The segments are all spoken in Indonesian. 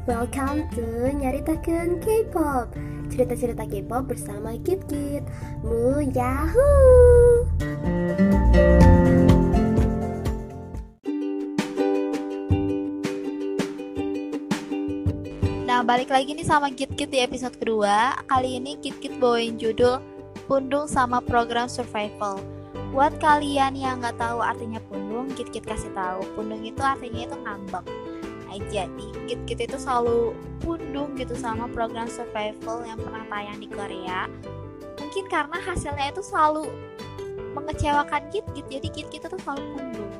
Welcome to Nyaritakeun K-pop. Cerita-cerita K-pop bersama Kit Kit. Mu Yahoo! Nah, balik lagi nih sama Kit Kit di episode kedua. Kali ini Kit Kit bawain judul Pundung sama Program Survival. Buat kalian yang nggak tahu artinya pundung, Kit Kit kasih tahu. Pundung itu artinya itu ngambek. Nah, jadi Kit Kit itu selalu pundung gitu sama program survival yang pernah tayang di Korea. Mungkin karena hasilnya itu selalu mengecewakan Kit Kit, jadi Kit Kit itu selalu pundung.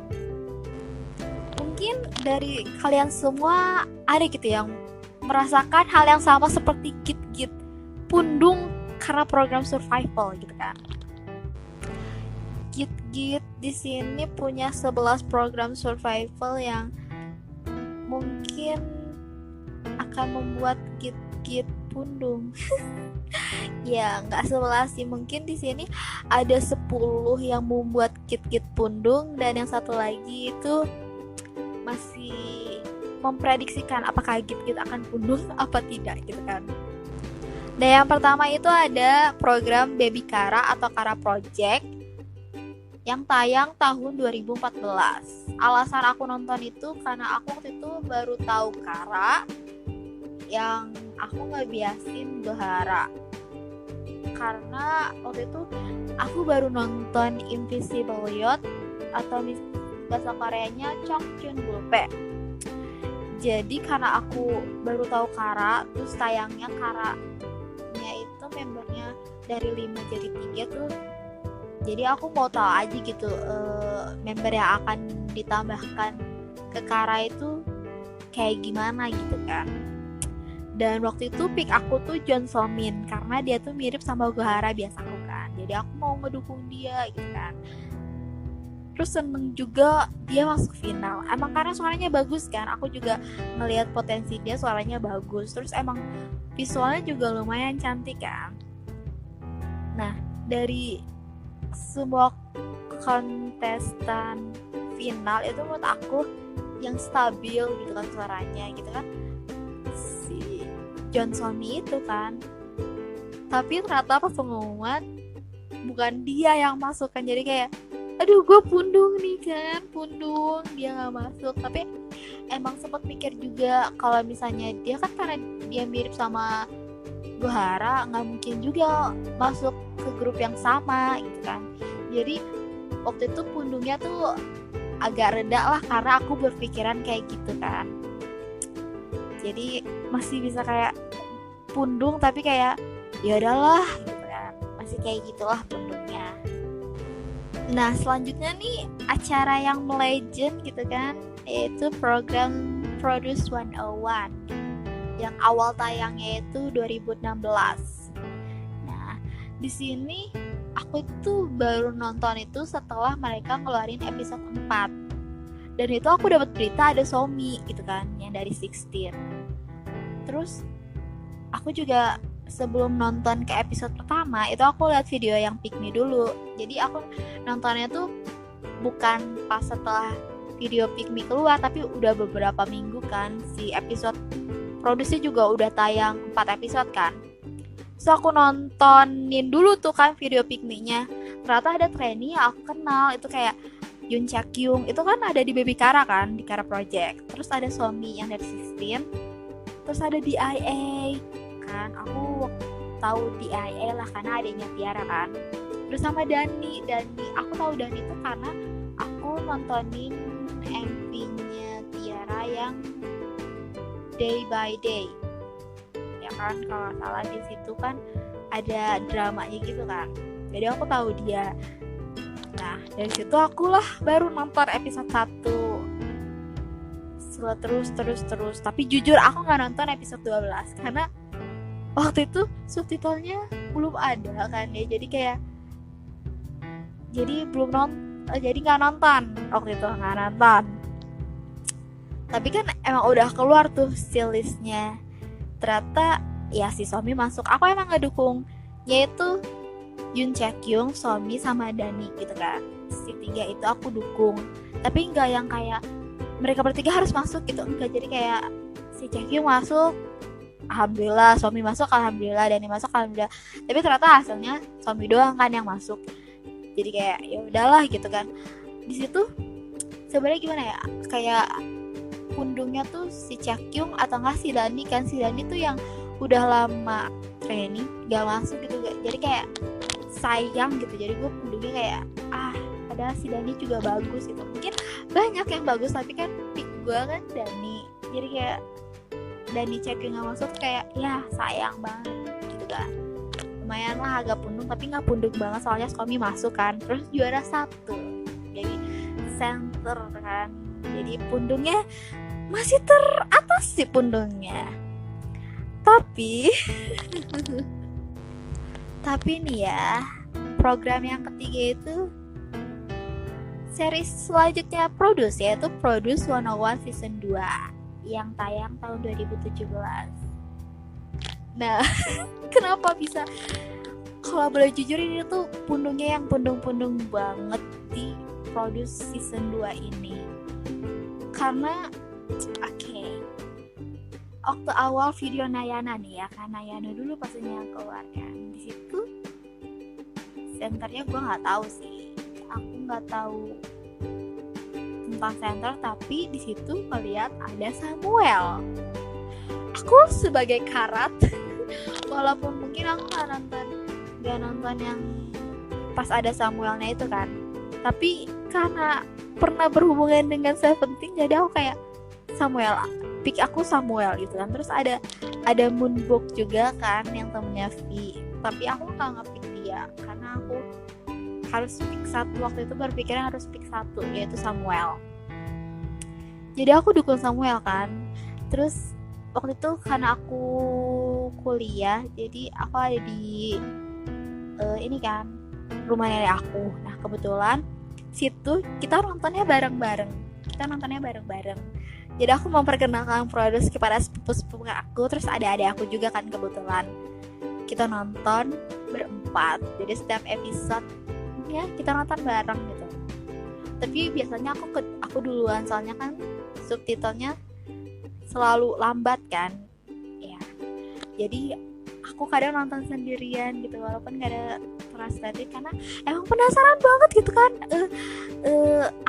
Mungkin dari kalian semua ada gitu yang merasakan hal yang sama seperti Kit Kit, pundung karena program survival gitu kan. Kit Kit di sini punya 11 program survival yang mungkin akan membuat Kit Kit pundung. Ya, nggak 11 sih, mungkin di sini ada 10 yang membuat Kit Kit pundung dan yang satu lagi itu masih memprediksikan apakah Kit Kit akan pundung apa tidak gitu kan. Nah, yang pertama itu ada program Baby Kara atau Kara Project yang tayang tahun 2014. Alasan aku nonton itu karena aku waktu itu baru tahu Kara, yang aku nggak biasin Gohara. Karena waktu itu aku baru nonton Invisible Yacht atau bahasa Koreanya Chongchun Bulpe. Jadi karena aku baru tahu Kara, terus tayangnya Karanya itu membernya dari 5 jadi 3 tuh. Jadi aku mau tahu aja gitu member yang akan ditambahkan ke Kara itu kayak gimana gitu kan. Dan waktu itu pick aku tuh John So Min karena dia tuh mirip sama Gohara biasaku kan. Jadi aku mau ngedukung dia gitu kan. Terus seneng juga dia masuk final. Emang karena suaranya bagus kan. Aku juga ngelihat potensi dia, suaranya bagus. Terus emang visualnya juga lumayan cantik kan. Nah, dari semua kontestan final itu menurut aku yang stabil gitu kan suaranya gitu kan si John Sonny itu kan. Tapi ternyata pas pengumuman bukan dia yang masuk kan, jadi kayak aduh gue pundung nih kan, pundung dia gak masuk. Tapi emang sempat mikir juga kalau misalnya dia kan karena dia mirip sama Gohara nggak mungkin juga masuk ke grup yang sama gitu kan. Jadi waktu itu pundungnya tuh agak reda lah karena aku berpikiran kayak gitu kan. Jadi masih bisa kayak pundung tapi kayak ya udahlah gitu kan, masih kayak gitulah pundungnya. Nah, selanjutnya nih acara yang legend gitu kan, yaitu program Produce 101 yang awal tayangnya itu 2016. Nah, di sini aku tuh baru nonton itu setelah mereka ngeluarin episode 4. Dan itu aku dapat berita ada Somi gitu kan, yang dari 16. Terus aku juga sebelum nonton ke episode pertama itu aku lihat video yang Pick Me dulu. Jadi aku nontonnya tuh bukan pas setelah video Pick Me keluar, tapi udah beberapa minggu kan. Si episode produksi juga udah tayang 4 episode kan. So aku nontonin dulu tuh kan video Pick Me-nya. Ternyata ada trainee yang aku kenal, itu kayak Yoon Cha Kyung. Itu kan ada di Baby Kara kan, di Kara Project. Terus ada Somi yang dari 16. Terus ada DIA kan. Aku tahu DIA lah karena adanya Tiara kan. Terus sama Dani. Aku tahu Dani itu karena aku nontonin MV-nya Tiara yang Day by Day ya kan, kalau nggak salah di situ kan ada dramanya gitu kan. Jadi aku tahu dia. Nah, dari situ akulah baru nonton episode 1 setelah terus. Tapi jujur aku nggak nonton episode 12 karena waktu itu subtitlenya belum ada kan ya. Jadi nggak nonton waktu itu, nggak nonton. Tapi kan emang udah keluar tuh listnya. Ternyata ya si Somi masuk. Aku emang ngedukung yaitu Yoon Cha Kyung, Somi sama Dani gitu kan. Si 3 itu aku dukung. Tapi enggak yang kayak mereka bertiga harus masuk gitu, enggak. Jadi kayak si si Cekyung masuk, alhamdulillah. Suami masuk, alhamdulillah. Dani masuk, alhamdulillah. Tapi ternyata hasilnya suami doang kan yang masuk. Jadi kayak ya udahlah gitu kan. Di situ sebenarnya gimana ya, kayak pundungnya tuh si Cekyung atau enggak si Dani kan. Si Dani tuh yang udah lama training gak masuk gitu. Jadi kayak sayang gitu. Jadi gue pundungnya kayak padahal si Dani juga bagus gitu. Mungkin banyak yang bagus, tapi kan pick gue kan Dani. Jadi kayak Dani Cekyung gak masuk kayak ya sayang banget gitu kan. Lumayan lah agak pundung, tapi gak pundung banget soalnya Suami masuk kan. Terus juara 1, jadi center kan. Jadi pundungnya masih teratas sih pundungnya. Tapi nih ya, program yang ketiga itu series selanjutnya Produce, yaitu Produce 101 Season 2 yang tayang tahun 2017. Nah, kenapa bisa, kalau boleh jujur ini tuh pundungnya yang pundung-pundung banget di Produce Season 2 ini. Karena waktu awal video Nayana nih ya kan, Nayana dulu pastinya yang keluar kan. Di situ senternya gue nggak tahu sih, aku nggak tahu tentang center, tapi di situ melihat ada Samuel. Aku sebagai karat walaupun mungkin aku nggak nonton yang pas ada Samuelnya itu kan, tapi karena pernah berhubungan dengan Seventeen, jadi aku kayak Samuel, pick aku Samuel gitu kan. Terus ada Moonbok juga kan yang temennya V, tapi aku nggak nge-pick dia karena aku harus pick satu. Waktu itu berpikirnya harus pick satu, yaitu Samuel. Jadi aku dukung Samuel kan. Terus waktu itu karena aku kuliah, jadi aku ada di ini kan, rumah nenek aku. Nah kebetulan situ kita nontonnya bareng-bareng. Jadi aku memperkenalkan Produce kepada sepupu-sepupu aku. Terus ada adik aku juga kan kebetulan. Kita nonton berempat. Jadi setiap episode ya kita nonton bareng gitu. Tapi biasanya aku duluan, soalnya kan subtitlenya selalu lambat kan. Ya. Jadi aku kadang nonton sendirian gitu, walaupun gak ada translated, karena emang penasaran banget gitu kan.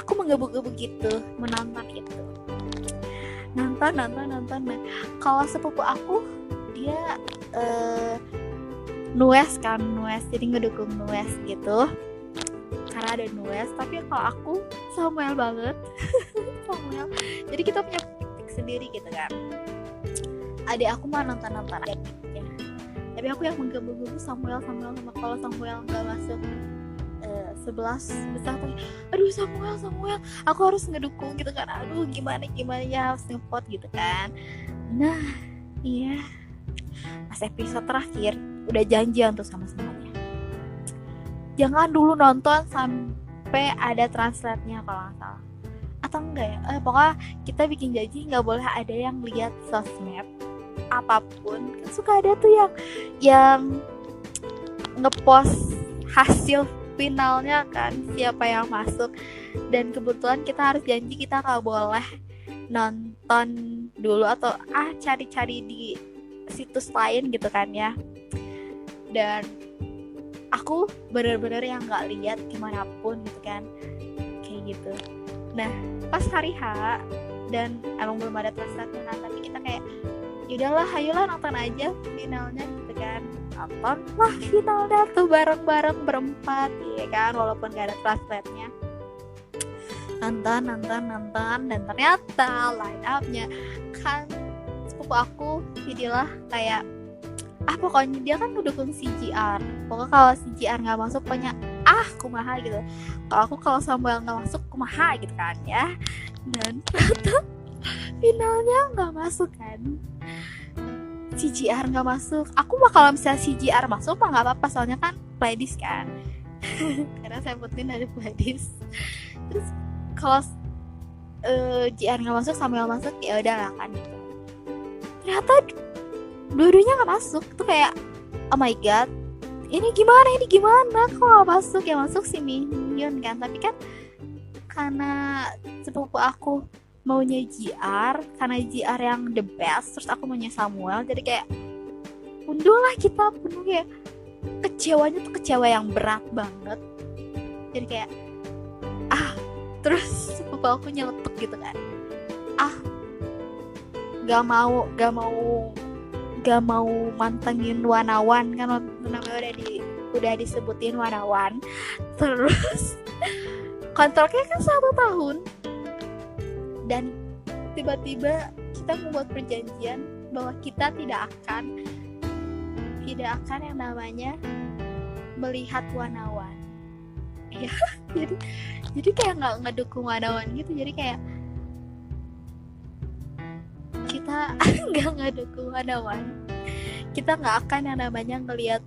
Aku menggebu-gebu gitu menonton itu. Nonton. Nah, kalau sepupu aku dia Nues, jadi ngedukung Nues gitu karena ada Nues. Tapi kalau aku Samuel banget. Samuel. Jadi kita punya pick sendiri gitu kan. Adik aku mah nonton aja ya. Tapi aku yang menggebu-gebu Samuel. Kalau Samuel nggak masuk 11 besar tuh, aduh Samuel, aku harus ngedukung gitu kan. Aduh gimana ya, harus nge-vote gitu kan. Nah iya, pas episode terakhir udah janjian tuh sama semuanya, jangan dulu nonton sampai ada translate-nya kalau nggak salah, atau enggak ya, pokoknya kita bikin janji nggak boleh ada yang lihat sosmed apapun. Kan suka ada tuh yang ngepost hasil finalnya kan, siapa yang masuk. Dan kebetulan kita harus janji kita nggak boleh nonton dulu atau cari-cari di situs lain gitu kan ya. Dan aku bener-bener yang nggak lihat gimana pun gitu kan, kayak gitu. Nah pas hari H dan emang belum ada translate kan, tapi kita kayak yaudahlah ayolah nonton aja finalnya gitu kan. Nonton lah finalnya tuh bareng-bareng berempat ya kan, walaupun gak ada translate-nya. Nonton dan ternyata line up-nya kan sepupu aku jadilah kayak pokoknya dia kan mendukung CGR. Pokoknya kalau CGR gak masuk pokoknya kumaha gitu. Kalau Samuel gak masuk kumaha gitu kan ya. Dan ternyata finalnya gak masuk kan, CGR nggak masuk. Aku mah kalau misalnya CGR masuk mah nggak apa-apa, soalnya kan playlist kan. Karena saya putin dari playlist. Terus kalau GR nggak masuk, Samuel masuk, ya udah lah kan gitu. Ternyata dua-duanya nggak masuk. Tuh kayak oh my god, ini gimana kok nggak masuk? Yang masuk si Minion kan. Tapi kan karena sepupu aku maunya JR karena JR yang the best, terus aku maunya Samuel, jadi kayak punduh lah kita, punduh kayak kecewanya tuh kecewa yang berat banget. Jadi kayak terus sepupu aku nyeletuk gitu kan, gak mau mantengin Wanawan kan, namanya udah disebutin Wanawan. Terus kontraknya kan 1 tahun, dan tiba-tiba kita membuat perjanjian bahwa kita tidak akan yang namanya melihat Wanawan. Ya, jadi kayak nggak ngedukung Wanawan gitu. Jadi kayak kita nggak ngedukung Wanawan, kita nggak akan yang namanya ngelihat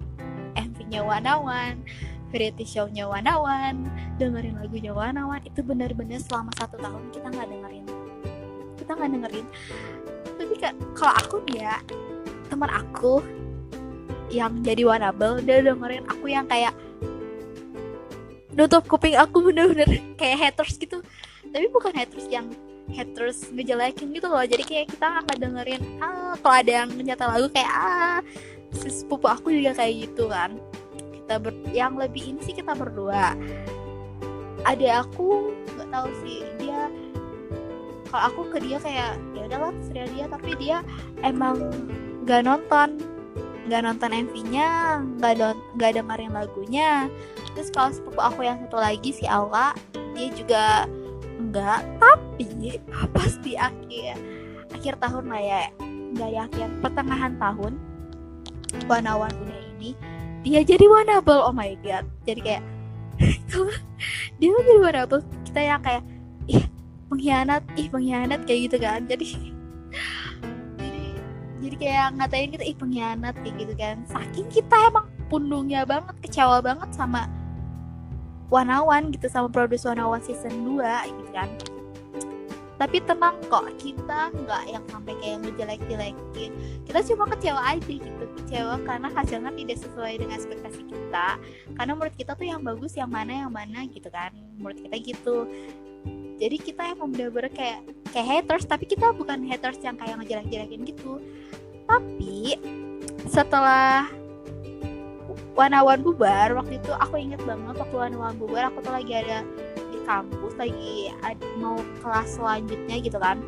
MV-nya Wanawan, variety show-nya Wanawan, dengerin lagunya Wanawan. Itu benar-benar selama 1 tahun kita nggak dengerin. Tapi kalau aku nih ya, teman aku yang jadi Wanabel, dia dengerin aku yang kayak nutup kuping aku, bener-bener kayak haters gitu. Tapi bukan haters ngejelekin gitu loh. Jadi kayak kita nggak dengerin kalau ada yang nyata lagu kayak si sepupu aku juga kayak gitu kan. Yang lebih ini sih kita berdua. Ada aku nggak tahu sih, dia kalau aku ke dia kayak ya udahlah terserah dia, tapi dia emang nggak nonton MV-nya, nggak dengerin lagunya. Terus kalau sepupu aku yang satu lagi si Aula, dia juga enggak. Tapi pas di akhir tahun lah ya, nggak di akhir, pertengahan tahun, Wanawan udah ini, dia jadi Wanabel. Oh my god, jadi kayak dia jadi Wanabel, kita yang kayak pengkhianat kayak gitu kan. Jadi kayak ngatain kita pengkhianat kayak gitu kan. Saking kita emang pundungnya banget, kecewa banget sama Wanawan gitu, sama produce Wanawan season 2 gitu kan. Tapi tenang kok, kita nggak yang sampai kayak ngejelek-jelekin. Kita cuma kecewa aja gitu, kecewa karena hasilnya tidak sesuai dengan ekspektasi kita. Karena menurut kita tuh yang bagus yang mana gitu kan, menurut kita gitu. Jadi kita emang bener-bener kayak haters, tapi kita bukan haters yang kayak ngejelek-jelekin gitu. Tapi setelah Wanawan bubar, waktu itu aku inget banget, waktu Wanawan bubar aku tuh lagi ada di kampus, lagi mau kelas selanjutnya gitu kan,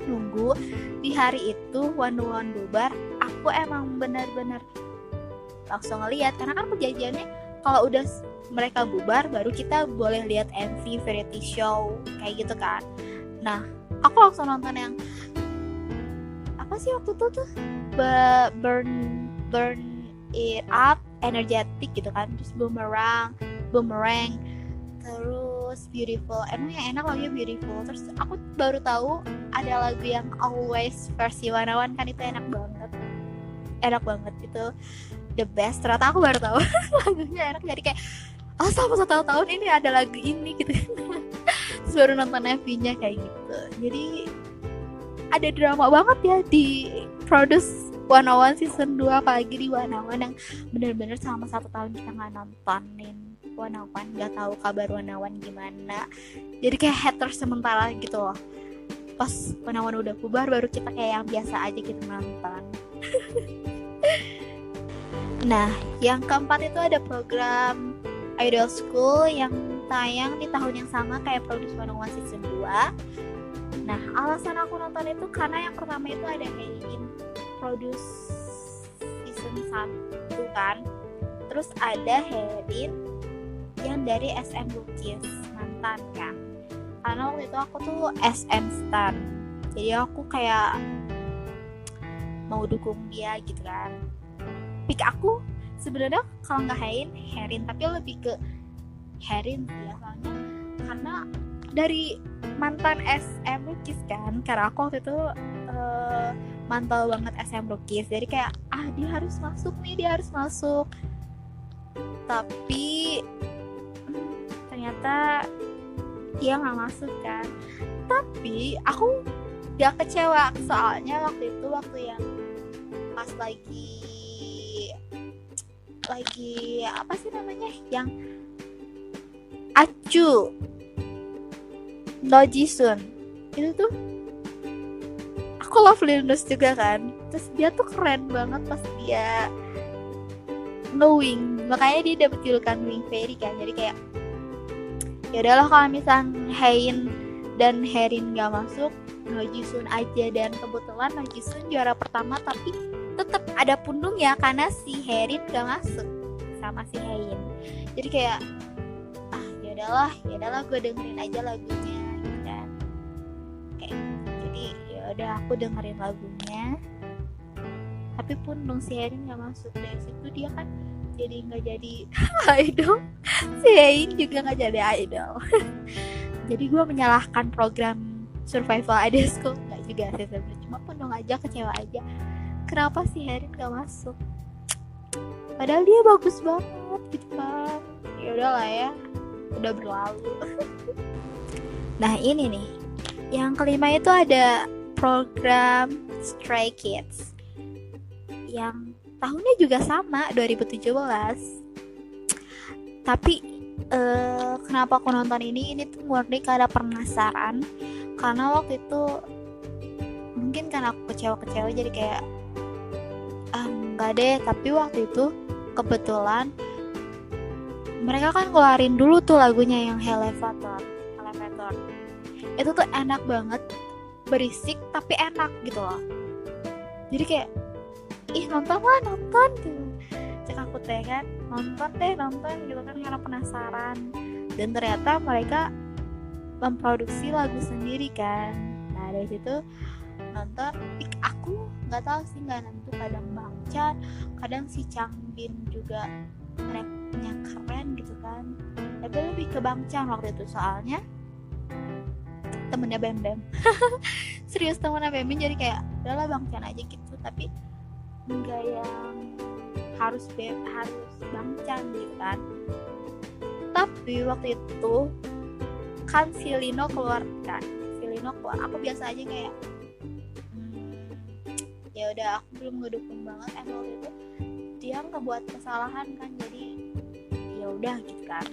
nunggu. Di hari itu Wanawan bubar, aku emang bener-bener langsung ngeliat, karena kan perjanjiannya kalau udah mereka bubar baru kita boleh lihat MV variety show kayak gitu kan. Nah, aku langsung nonton yang apa sih waktu itu tuh, burn it up, energetic gitu kan, terus boomerang, terus beautiful. Emang yang enak lagunya beautiful. Terus aku baru tahu ada lagu yang always versi Wanawan kan, itu enak banget itu the best. Ternyata aku baru tahu lagunya enak, jadi kayak selama 1 tahun ini ada lagu ini gitu. Terus baru nonton MV-nya kayak gitu. Jadi ada drama banget ya di produce Wanawan season 2, apalagi di Wanawan yang bener-bener selama 1 tahun kita nggak nontonin Wanawan, nggak tahu kabar Wanawan gimana. Jadi kayak haters sementara gitu loh. Pas Wanawan udah bubar baru kita kayak yang biasa aja gitu nonton. Nah, yang keempat itu ada program Idol School yang tayang di tahun yang sama kayak Produce 101 season 2. Nah, alasan aku nonton itu karena yang pertama itu ada Hein Produce season 1 kan. Terus ada Herin yang dari SM Rookies, mantan kan. Karena waktu itu aku tuh SM stan, jadi aku kayak mau dukung dia gitu kan. Pick aku sebenarnya kalau nggak Herin, tapi lebih ke Herin sih ya, soalnya karena dari mantan SM Rookies kan, karena aku waktu itu mantau banget SM Rookies, jadi kayak dia harus masuk. Tapi ternyata dia nggak masuk kan. Tapi aku gak kecewa, soalnya waktu yang pas lagi apa sih namanya, yang Acu No Jisun itu tuh aku love Lil Nas juga kan, terus dia tuh keren banget pas dia nge-wing, makanya dia dapet julukan Wing Fairy kan. Jadi kayak ya udahlah kalau misalnya Hein dan Herin gak masuk, Nojisun aja. Dan kebetulan Nojisun juara pertama, tapi tetap ada pundung ya karena si Herin gak masuk sama si Hein. Jadi kayak ya udahlah gue dengerin aja lagunya gitu kan. Kayak jadi ya udah aku dengerin lagunya, tapi pundung si Herin gak masuk. Dari situ dia kan jadi nggak jadi idol, si Hein juga nggak jadi idol. Jadi gue menyalahkan program Survival Idol nggak juga sih sebenarnya, cuma pundung aja, kecewa aja kenapa si Herin nggak masuk, padahal dia bagus banget gitu kan. Ya udahlah ya, udah berlalu. Nah ini nih yang kelima itu ada program Stray Kids yang tahunnya juga sama 2017. Tapi kenapa aku nonton ini tuh murni karena penasaran, karena waktu itu mungkin kan aku kecewa jadi kayak enggak deh. Tapi waktu itu kebetulan mereka kan keluarin dulu tuh lagunya yang Elevator. Itu tuh enak banget, berisik tapi enak gitu loh. Jadi kayak nonton gitu. Cek aku teh kan nonton gitu kan karena penasaran. Dan ternyata mereka memproduksi lagu sendiri kan. Nah dari situ nonton, aku nggak tahu sih, nggak nentu, kadang Bang Chan, kadang si Changbin juga rapnya keren gitu kan. Tapi lebih ke Bang Chan waktu itu, soalnya temennya Bam Bam. Serius temennya Bam Bam, jadi kayak udahlah Bang Chan aja gitu. Tapi enggak yang harus Bang Chan gitu kan. Tapi waktu itu kan si Lino keluar, aku biasa aja kayak ya udah, aku belum ngedukung banget. Waktu itu dia ngebuat kesalahan kan, jadi ya udah gitu kan.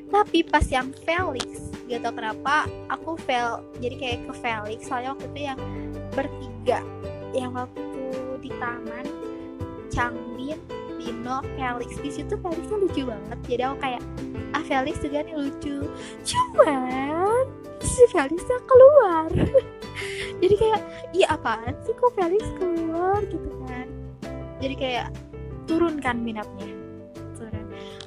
Tapi pas yang Felix, gak tau kenapa aku jadi kayak ke Felix, soalnya waktu itu yang bertiga, yang waktu di taman, Changbin, Lino, Felix. Di situ Felixnya lucu banget, jadi aku kayak Felix juga nih lucu, cuman si Felixnya keluar. Jadi kayak apaan sih kok Felix keluar gitu kan. Jadi kayak turun kan minatnya,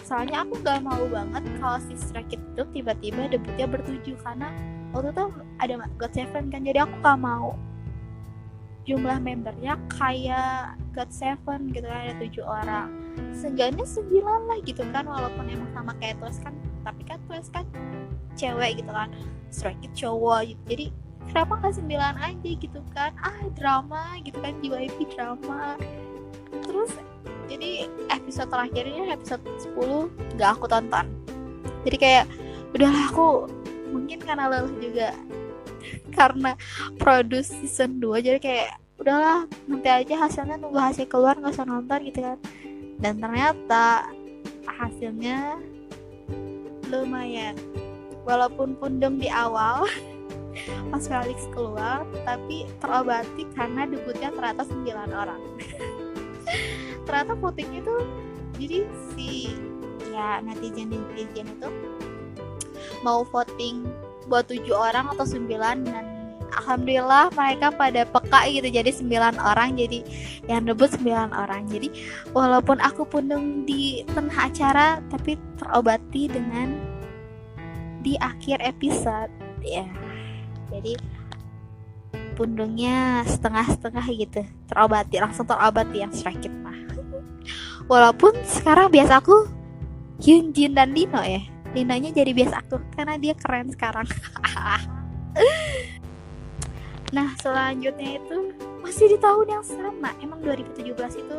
soalnya aku gak mau banget kalau si Stray Kids itu tiba-tiba debutnya bertujuh, karena waktu itu ada GOT7 kan. Jadi aku gak mau jumlah membernya kayak GOT7 gitu kan, ada 7 orang, seenggaknya 9 lah gitu kan. Walaupun emang sama kayak Twice kan, tapi kan Twice kan cewek gitu kan, Stray Kids cowok gitu. Jadi kenapa gak 9 aja gitu kan. Drama gitu kan, JYP drama. Terus jadi episode terakhirnya, episode 10 gak aku tonton. Jadi kayak udahlah, aku mungkin karena lelah juga karena produce season 2, jadi kayak udahlah nanti aja hasilnya, nunggu hasil keluar, gak usah nonton gitu kan. Dan ternyata hasilnya lumayan, walaupun pundung di awal pas Felix keluar, tapi terobati karena debutnya ternyata 9 orang. Ternyata votingnya tuh, jadi si netizen itu mau voting buat 7 orang atau 9, dan alhamdulillah mereka pada peka gitu, jadi 9 orang, jadi yang debut 9 orang. Jadi walaupun aku pundung di tengah acara, tapi terobati dengan di akhir episode ya. Jadi pundungnya setengah-setengah gitu, langsung terobati yang Stray Kids mah. Walaupun sekarang biasa aku Hyunjin dan Lino ya, Linonya jadi biasa aku karena dia keren sekarang. Nah selanjutnya itu masih di tahun yang sama, emang 2017 itu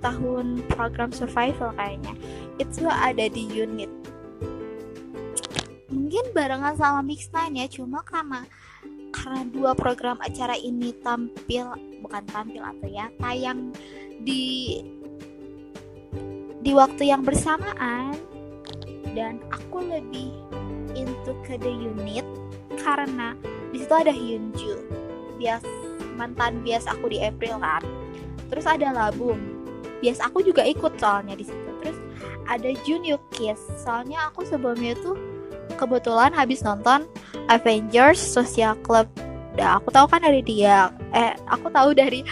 tahun program Survival kayaknya. Itu ada di unit, mungkin barengan sama Mix9 ya, cuma karena 2 program acara ini tayang di waktu yang bersamaan, dan aku lebih into ke The Unit karena di situ ada Hyunju, mantan bias aku di April kan. Terus ada Labum, bias aku juga ikut soalnya di situ. Terus ada Junior Kiss, soalnya aku sebelumnya tuh kebetulan habis nonton Avengers Social Club. Aku tahu kan dari dia, aku tahu dari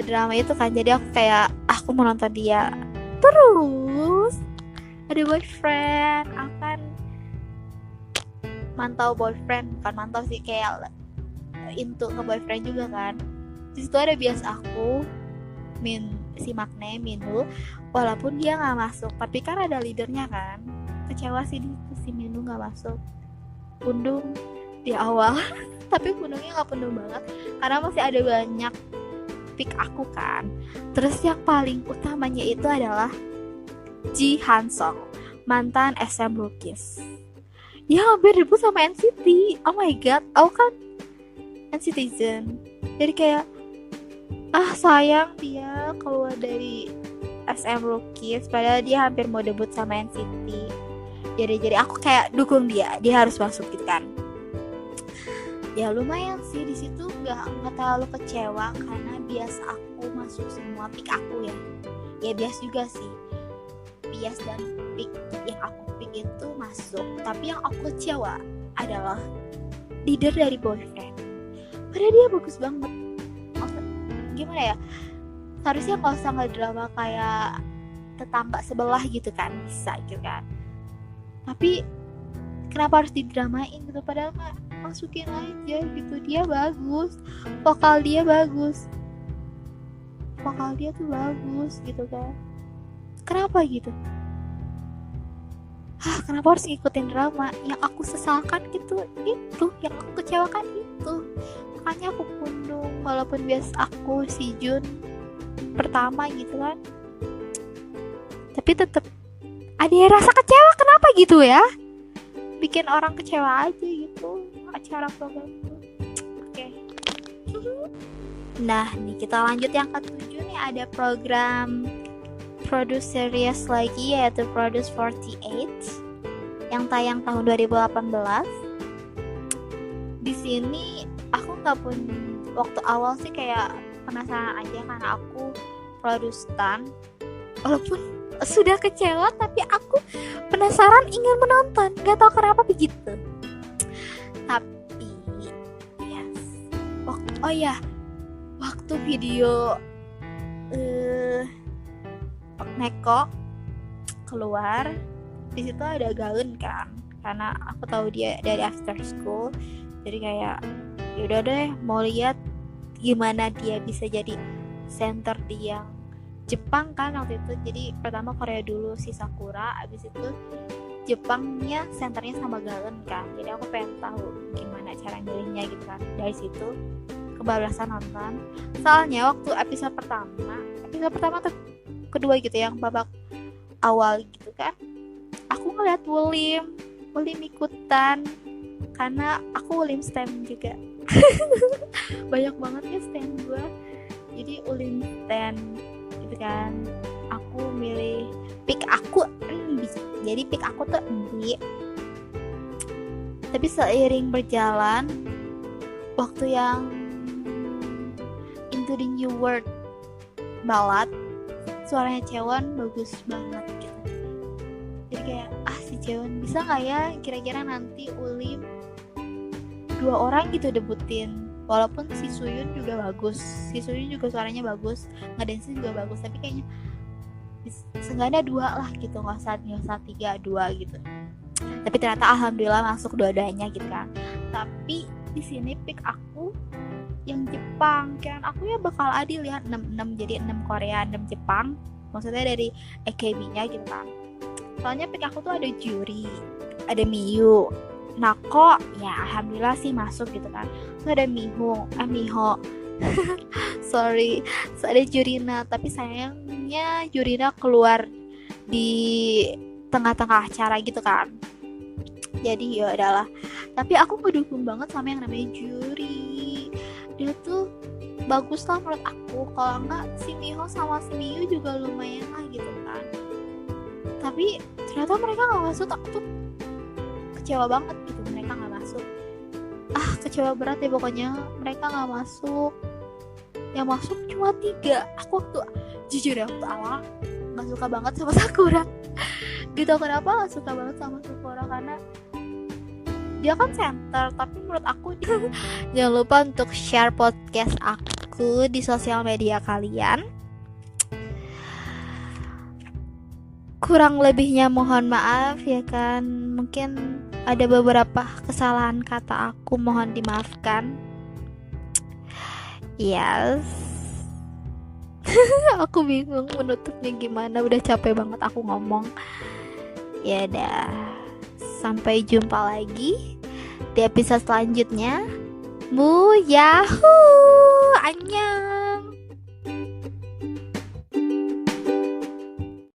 drama itu kan, jadi aku kayak aku mau nonton dia. Terus ada boyfriend, akan mantau boyfriend, bukan mantau sih, kayak into ke boyfriend juga kan. Di situ ada bias aku, si Maknae Minwoo, walaupun dia nggak masuk, tapi kan ada leadernya kan. Kecewa sih si Minwoo nggak masuk, pundung di awal tapi pundungnya nggak pundung banget karena masih ada banyak pick aku kan. Terus yang paling utamanya itu adalah Ji Hansong, mantan SM Rookies. Ya hampir debut sama NCT. Oh my god, aku kan NCTzen. Jadi kayak sayang dia keluar dari SM Rookies padahal dia hampir mau debut sama NCT. Jadi aku kayak dukung dia harus masuk gitu kan. Ya lumayan sih, di situ nggak terlalu kecewa karena bias aku masuk semua pick aku ya bias juga sih, bias dan pick yang aku pick itu masuk. Tapi yang aku kecewa adalah leader dari boyfriend, padahal dia bagus banget. Gimana ya, seharusnya kalau sama drama kayak tetangga sebelah gitu kan bisa gitu kan, tapi kenapa harus didramain gitu, padahal masukin aja gitu. Dia bagus, vokal dia tuh bagus gitu kan, kenapa gitu? Kenapa harus ngikutin drama? Yang aku sesalkan gitu, itu yang aku kecewakan itu. Makanya aku pundung, walaupun bias aku si Jun pertama gitu kan, tapi tetap ada rasa kecewa. Kenapa gitu ya, bikin orang kecewa aja gitu acara program itu. Oke. Nah nih kita lanjut yang ke-7 nih, ada program Produce Series lagi, yaitu Produce 48 yang tayang tahun 2018. Di sini aku nggak pun waktu awal sih kayak penasaran aja karena aku Produce stan, walaupun sudah kecewa tapi aku penasaran ingin menonton, nggak tahu kenapa begitu. Tapi yes, waktu video Neko keluar, di situ ada Gaun kan, karena aku tahu dia dari After School, jadi kayak yaudah deh mau lihat gimana dia bisa jadi center di yang Jepang kan waktu itu. Jadi pertama Korea dulu si Sakura, abis itu Jepangnya senternya sama Gaun kan, jadi aku pengen tahu gimana cara milihnya gitu kan. Dari situ kebablasan nonton, soalnya waktu episode pertama atau kedua gitu, yang babak awal gitu kan, aku ngeliat Wulim ikutan karena aku Wulim stan juga. Banyak banget ya stan gue, jadi Wulim stan gitu kan. Aku milih pick aku Endi, jadi pick aku tuh Endi. Tapi seiring berjalan waktu yang Into the New World ballad, suaranya Chaewon bagus banget gitu. Jadi kayak si Chaewon bisa nggak ya kira-kira nanti Ulim 2 orang gitu debutin. Walaupun si Suyun juga bagus, si Suyun juga suaranya bagus, ngedance juga bagus, tapi kayaknya seenggaknya 2 lah gitu, nggak usah 3, 2 gitu. Tapi ternyata alhamdulillah masuk dua-duanya gitu kan. Tapi di sini pick aku yang Jepang, kan aku ya bakal adil ya 6 jadi 6 Korea 6 Jepang, maksudnya dari AKB-nya gitu kan. Soalnya pick aku tuh ada Juri, ada Miyu, Nako, ya alhamdulillah sih masuk gitu kan. Terus ada Miho sorry, terus ada Jurina, tapi sayangnya Jurina keluar di tengah-tengah acara gitu kan. Jadi ya udahlah. Tapi aku ngedukung banget sama yang namanya Juri. Dia tuh bagus lah menurut aku. Kalau enggak si Miho sama si Miyu juga lumayan lah gitu kan. Tapi ternyata mereka nggak masuk. Aku tuh kecewa banget gitu mereka nggak masuk. kecewa berat ya pokoknya. Mereka nggak masuk, yang masuk cuma 3. Aku waktu jujur ya, waktu awal nggak suka banget sama Sakura. Gitu, kenapa nggak suka banget sama Sakura, karena dia kan center, tapi menurut aku jangan lupa untuk share podcast aku di sosial media kalian. Kurang lebihnya mohon maaf ya kan, mungkin ada beberapa kesalahan kata aku, mohon dimaafkan. Yes. Aku bingung menutupnya gimana, udah capek banget aku ngomong. Ya udah, sampai jumpa lagi di episode selanjutnya. Yahoo, annyeong.